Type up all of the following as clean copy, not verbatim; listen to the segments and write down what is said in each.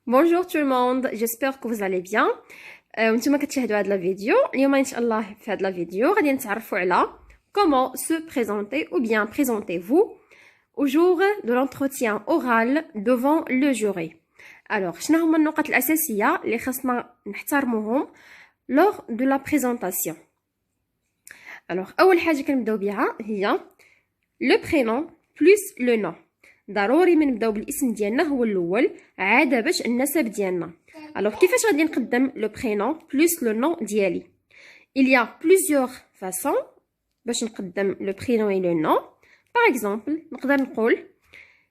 Bonjour tout le monde, j'espère que vous allez bien. وانتم كتشاهدوا هاد لا فيديو. اليوم ان شاء الله في هاد لا فيديو غادي نتعرفوا على comment se présenter ou bien présentez-vous au jour de l'entretien oral devant le jury. Alors, شنو هما النقط الأساسية اللي خاصنا نحترموهم lors de la présentation. Alors, أول حاجة كنبداو بها هي le prénom plus le nom. ضروري من نبداو بالاسم ديالنا هو الاول عاده باش النسب ديالنا. alors كيفاش غادي نقدم لو برينون بلس لو نون ديالي؟ il y a plusieurs façons باش نقدم لو برينون اي لو نون. par exemple نقدر نقول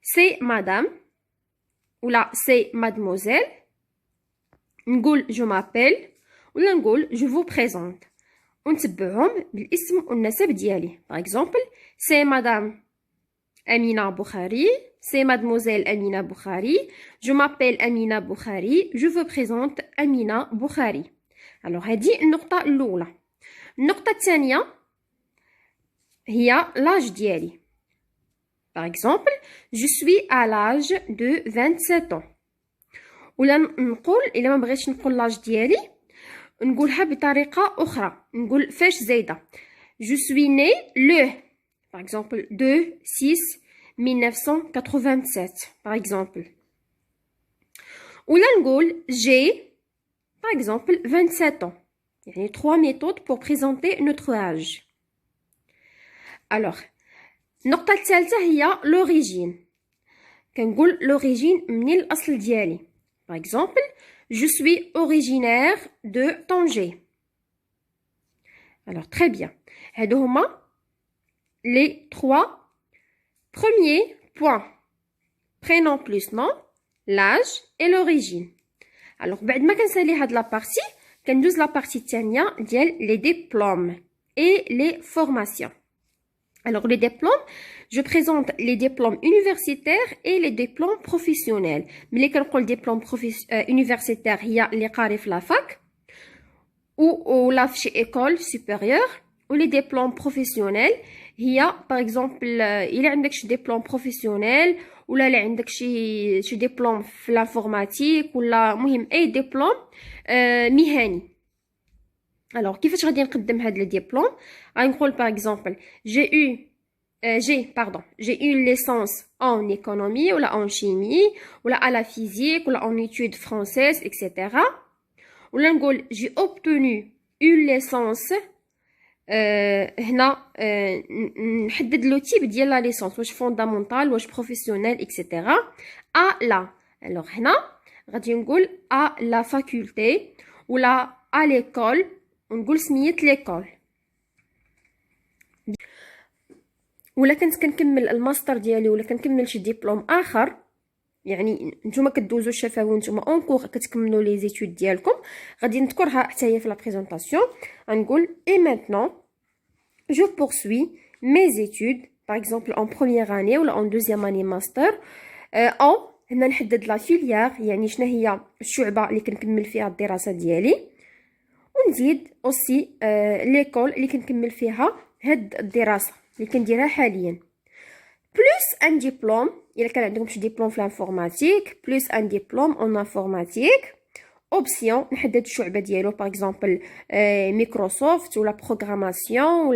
سي مدام ولا سي مادموزيل، نقول جو مابيل ولا نقول جو فو بريزونت، ونتبعهم بالاسم والنسب ديالي. par exemple سي مدام Amina Boukhari, c'est mademoiselle Amina Boukhari, je m'appelle Amina Boukhari, je vous présente Amina Boukhari. Alors, هذه النقطة الأولى. النقطة الثانية هي l'âge ديالي. Par exemple, je suis à l'âge de 27 ans. ولا نقول إلا ما بغيتش نقول l'âge ديالي نقولها بطريقة أخرى، نقول فاش زايدة. Je suis né le par exemple 2/6/1987 par exemple. Ou là نقول j'ai par exemple 27 ans. Il y a 3 méthodes pour présenter notre âge. Alors النقطة الثالثة هي l'origine. كنقول l'origine من الأصل ديالي. Par exemple je suis originaire de Tanger. Alors très bien. هادو هما les 3 premiers points. Prénom plus nom, l'âge et l'origine. Alors, بعد ما كنسالي هاد la partie, كندوز la partie الثانية ديال les diplômes et les formations. Alors, les diplômes, je présente les diplômes universitaires et les diplômes professionnels. ملي كنقول diplôme universitaire هي اللي قاري في la fac ou la في شي école supérieure. ou les diplômes professionnels هي par exemple إلا عندك شي دبلوم بروفيسيونيل ولا اللي عندك شي دبلوم في لانفورماتيك ولا مهم اي دبلوم مهني. alors كيفاش غادي نقدم هاد لي ديبلوم؟ غنقول par exemple j'ai eu une licence en économie ولا en chimie ولا à la physique ولا en études françaises etc. ولا نقول j'ai obtenu une licence هنا نحدد لو تيب ديال لا ليسونس، واش فوندامونتال واش بروفيسيونيل اكسيتيرا. لا الوغ هنا غادي نقول لا فاكولتي ولا ليكول ونقول سميه ليكول. ولا كنت كنكمل الماستر ديالي ولا كنكمل شي ديبلوم اخر، يعني نتوما كدوزو الشفوي نتوما اونكور كتكملوا لي زيتود ديالكم، غادي نذكرها حتى هي في لا بريزونطاسيون. غنقول et maintenant je poursuis mes études par exemple en première année ou en deuxième année master en هنا نحدد لا فيليير، يعني شنو هي الشعبه اللي كنكمل فيها الدراسه ديالي، ونزيد اوسي ليكول اللي كنكمل فيها هاد الدراسه اللي كنديرها حاليا، بلس ان ديبلوم إلا كان عندكم شي ديبلوم في الانفورماتيك، بلس ان ديبلوم اون انفورماتيك. اوبسيون نحدد الشعبه ديالو باغ اكزومبل مايكروسوفت ولا بروغراماسيون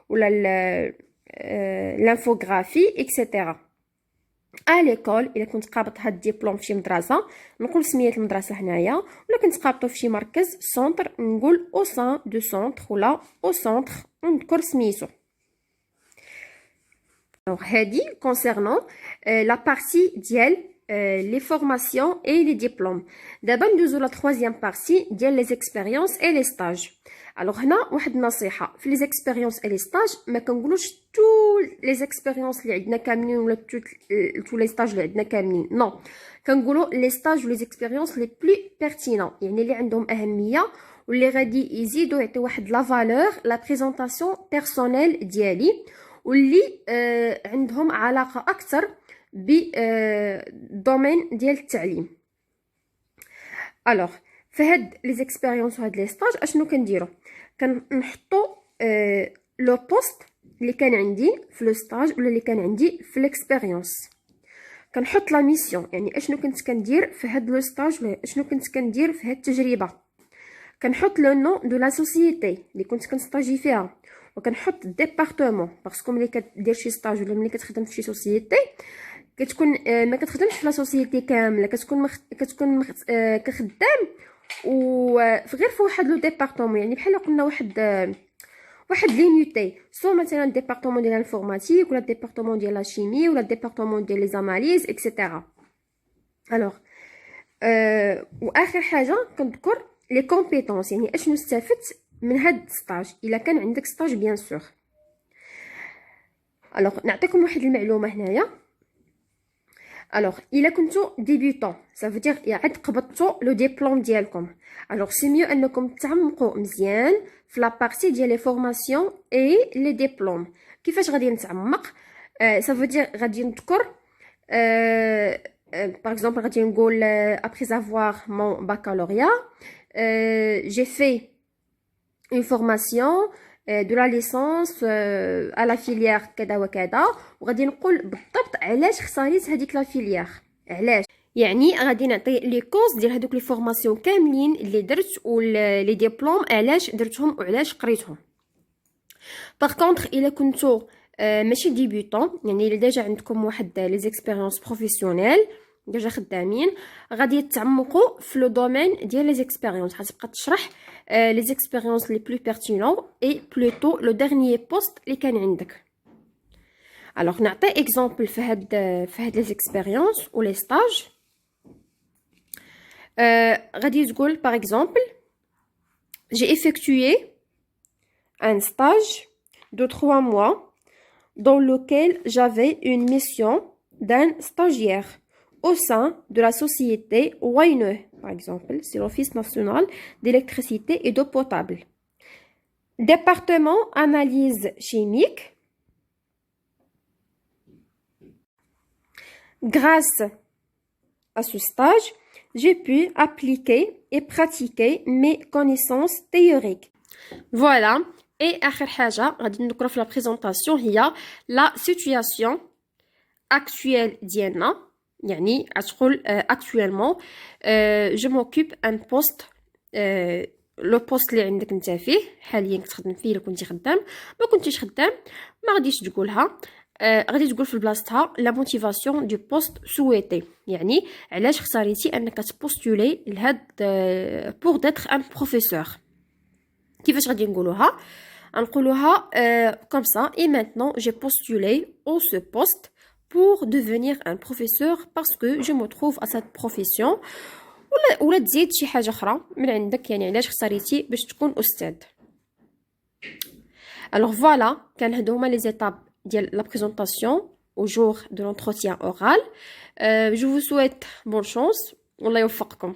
ولا لانفوغرافي اكسيتيرا. ليكول الا كنت قابط هاد الدبلوم في شي مدرسه نقول سميه المدرسه هنايا، ولا كنت قابطو في شي مركز سونتر نقول او سان دو سونتر ولا او سونتر ونذكر سميتو. Alors, هادي concernant la partie ديال les formations et les diplômes. دابا ندوزو لا troisième partie ديال les expériences et les stages. alors هنا واحد النصيحه في les expériences et les stages، ما كنقولوش tous les expériences اللي عندنا كاملين ولا tous les stages اللي عندنا كاملين، نو كنقولوا les stages و les expériences les plus pertinents، يعني اللي عندهم اهميه واللي غادي يزيدوا يعطيو واحد لا فالور لا بريزونطاسيون بيرسونيل ديالي، واللي عندهم علاقه اكثر بالدومين ديال التعليم. الوغ فهاد لي زيكسبيريونس وهاد لي ستاج اشنو كنديرو؟ كنحطو لو بوست اللي كان عندي في لو ستاج ولا اللي كان عندي في ليكسبيريونس، كنحط لا ميسيون، يعني اشنو كنت كندير في هاد لو ستاج ولا اشنو كنت كندير في هاد التجربه. كنحط لو نون دو لا سوسيتي اللي كنت كنستاجي فيها، وكنحط الديبارتمون باسكو ملي كدير شي ستاج ولا ملي كتخدم في شي سوسيتي كتكون ما كتخدمش في لا سوسيتي كامله، كتكون كخدام غير في واحد لو ديبارتمون، يعني بحال قلنا واحد لينيتي، سو مثلا ديبارتمون ديال الانفورماتيك ولا ديبارتمون ديال لا شيمي ولا ديبارتمون ديال لي زاناليز اكسيتيرا. الوغ واخر حاجه كنذكر لي كومبيتونس، يعني اشنو استفدت من هاد الستاج الا كان عندك ستاج بيان سور. الوغ نعطيكم واحد المعلومه هنايا. الوغ الا كنتو ديبيوتون ça veut dire عاد قبضتو لو ديبلوم ديالكم، الوغ سي ميو انكم تعمقوا مزيان في لا بارتي ديال لي فورماسيون اي لي ديبلوم. كيفاش غادي نتعمق؟ ça veut dire غادي نذكر par exemple غادي نقول après avoir mon baccalauréat j'ai fait une formation de la licence à la filière كذا وكذا، وغادي نقول بالضبط علاش اختاريت هذيك لا فيليير، علاش. يعني غادي نعطي لي كوز ديال هذوك لي فورماسيون كاملين اللي درت ولي ديبلوم علاش درتهم وعلاش قريتهم. باغ كونطخ الا كنتو ماشي ديبيوتون، يعني الا ديجا عندكم واحد لي زيكسبيريونس بروفيسيونيل ديجا خدامين، غادي تعمقوا في لو دومين ديال لي زيكسبيريونس، غتبقى تشرح لي زيكسبيريونس لي بلو بيرتينون اي بلوتو لو ديرنيي بوست اللي كان عندك. الوغ نعطي اكزامبل في هاد لي زيكسبيريونس و لي ستاج. غادي تقول باغ اكزامبل j'ai effectué un stage de 3 mois dans lequel j'avais une mission d'un stagiaire au sein de la société WAINE, par exemple, c'est l'Office national d'électricité et d'eau potable. Département analyse chimique. Grâce à ce stage, j'ai pu appliquer et pratiquer mes connaissances théoriques. Voilà. Et آخر حاجة غادي نذكرو في la présentation هي la situation actuelle ديالنا، يعني غتقول actuellement je m'occupe un poste لو بوست اللي عندك انت فيه حاليا كتخدم فيه. الا كنتي خدام ما كنتيش خدام ما غاديش تقولها، غادي تقول في بلاصتها لا موتيفاسيون دو بوست سويتي، يعني علاش اختاريتي انك تبوستولي لهاد بور ديتر ان بروفيسور. كيفاش غادي نقولوها؟ نقولوها comme ça et maintenant j'ai postulé au ce poste pour devenir un professeur parce que je me trouve à cette profession. ولا تزيد شي حاجه اخرى من عندك، يعني علاش اختاريتي باش تكون استاذ. alors voilà كان هادو هما لي زيتاب ديال لا بريزونطاسيون au jour de l'entretien oral. Je vous souhaite bonne chance والله يوفقكم.